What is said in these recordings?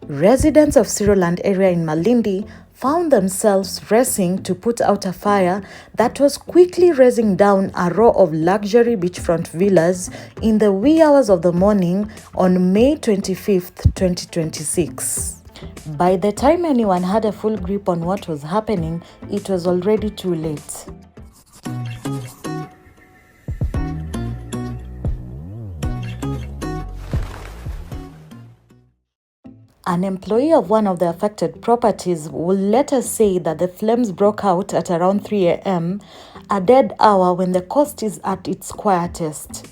Residents of Siroland area in Malindi found themselves racing to put out a fire that was quickly raising down a row of luxury beachfront villas in the wee hours of the morning on May 25th, 2026. By the time anyone had a full grip on what was happening, it was already too late. An employee of one of the affected properties will later say that the flames broke out at around 3 a.m., a dead hour when the coast is at its quietest.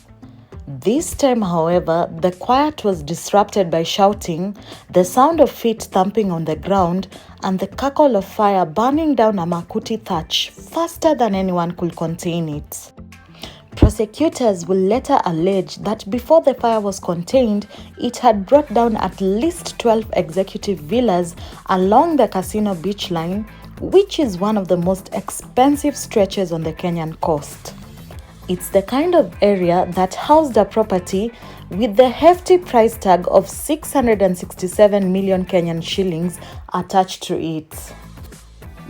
This time, however, the quiet was disrupted by shouting, the sound of feet thumping on the ground, and the crackle of fire burning down a makuti thatch faster than anyone could contain it. Prosecutors will later allege that before the fire was contained, it had brought down at least 12 executive villas along the Casino Beach line, which is one of the most expensive stretches on the Kenyan coast. It's the kind of area that housed a property with the hefty price tag of 667 million Kenyan shillings attached to it.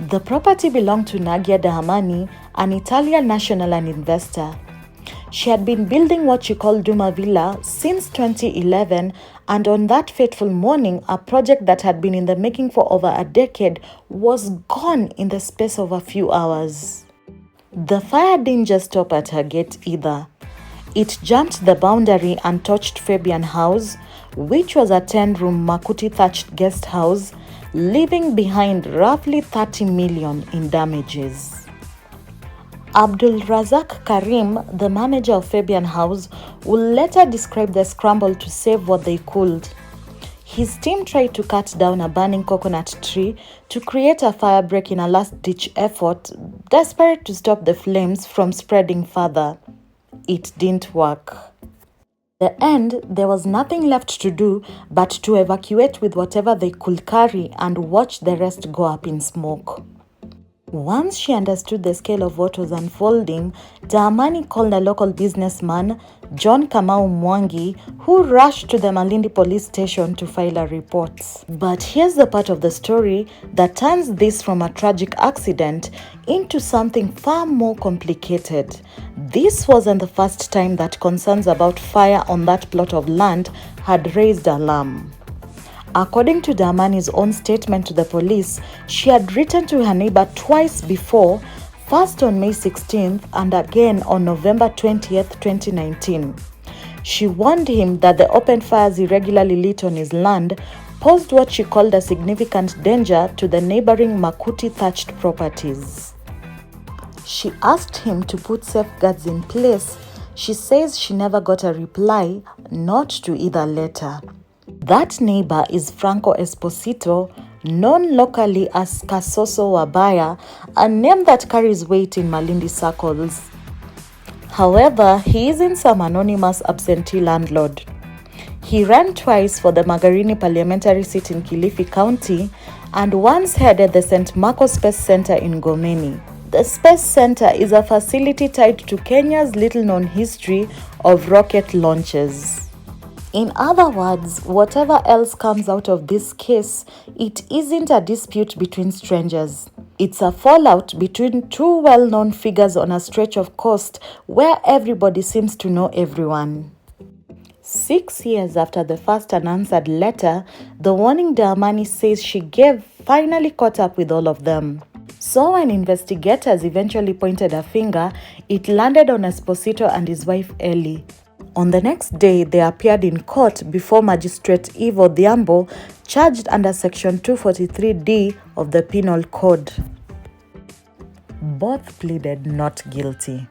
The property belonged to Nagia Dahmani, an Italian national and investor. She had been building what she called Duma Villa since 2011, and on that fateful morning, a project that had been in the making for over a decade was gone in the space of a few hours. The fire didn't just stop at her gate either. It jumped the boundary and touched Fabian House, which was a 10-room makuti thatched guest house, leaving behind roughly 30 million in damages. Abdul Razak Karim, the manager of Fabian House, will later describe the scramble to save what they could. His team tried to cut down a burning coconut tree to create a fire break in a last-ditch effort, desperate to stop the flames from spreading further. It didn't work. At the end, there was nothing left to do but to evacuate with whatever they could carry and watch the rest go up in smoke. Once she understood the scale of what was unfolding, Dahmani called a local businessman, John Kamau Mwangi, who rushed to the Malindi police station to file a report. But here's the part of the story that turns this from a tragic accident into something far more complicated. This wasn't the first time that concerns about fire on that plot of land had raised alarm. According to Dahmani's own statement to the police, she had written to her neighbor twice before, first on May 16th and again on November 20th, 2019. She warned him that the open fires he regularly lit on his land posed what she called a significant danger to the neighboring makuti thatched properties. She asked him to put safeguards in place. She says she never got a reply, not to either letter. That neighbor is Franco Esposito, known locally as Kasoso Wa Baya, a name that carries weight in Malindi circles. However, he isn't some anonymous absentee landlord. He ran twice for the Magarini parliamentary seat in Kilifi County and once headed the St. Marcos Space Center in Ngomeni. The Space Center is a facility tied to Kenya's little-known history of rocket launches. In other words, whatever else comes out of this case, it isn't a dispute between strangers. It's a fallout between two well-known figures on a stretch of coast where everybody seems to know everyone. 6 years after the first unanswered letter, the warning Dahmani says she gave finally caught up with all of them. So when investigators eventually pointed a finger, it landed on Esposito and his wife Elly. On the next day, they appeared in court before Magistrate Ivo Dhiambo, charged under Section 243D of the Penal Code. Both pleaded not guilty.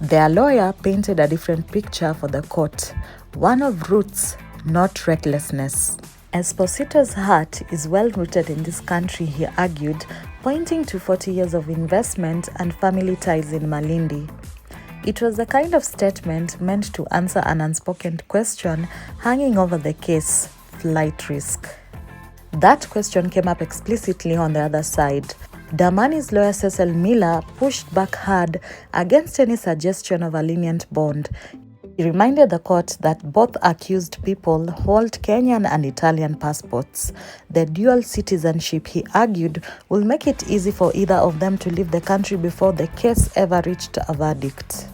Their lawyer painted a different picture for the court, one of roots, not recklessness. Esposito's heart is well rooted in this country, he argued, pointing to 40 years of investment and family ties in Malindi. It was the kind of statement meant to answer an unspoken question hanging over the case, flight risk. That question came up explicitly on the other side. Dahmani's lawyer Cecil Miller pushed back hard against any suggestion of a lenient bond. He reminded the court that both accused people hold Kenyan and Italian passports. The dual citizenship, he argued, will make it easy for either of them to leave the country before the case ever reached a verdict.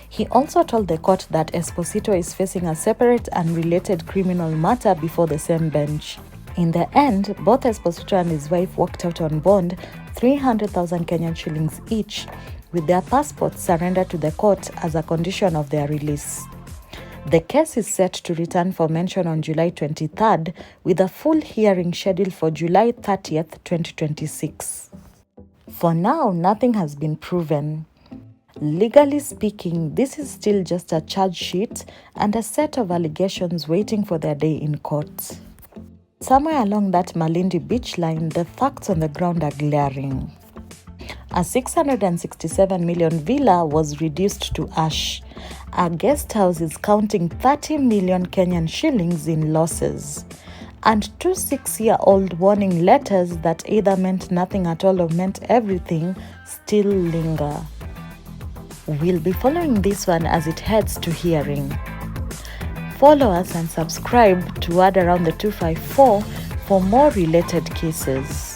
He also told the court that Esposito is facing a separate and related criminal matter before the same bench. In the end, both Esposito and his wife walked out on bond, 300,000 Kenyan shillings each, with their passports surrendered to the court as a condition of their release. The case is set to return for mention on July 23rd, with a full hearing scheduled for July 30th, 2026. For now, nothing has been proven. Legally speaking, this is still just a charge sheet and a set of allegations waiting for their day in court. Somewhere along that Malindi beach line, the facts on the ground are glaring. A 667 million villa was reduced to ash. A guest house is counting 30 million Kenyan shillings in losses. And 2 6-year-old warning letters that either meant nothing at all or meant everything still linger. We'll be following this one as it heads to hearing. Follow us and subscribe to Word Around the 254 for more related cases.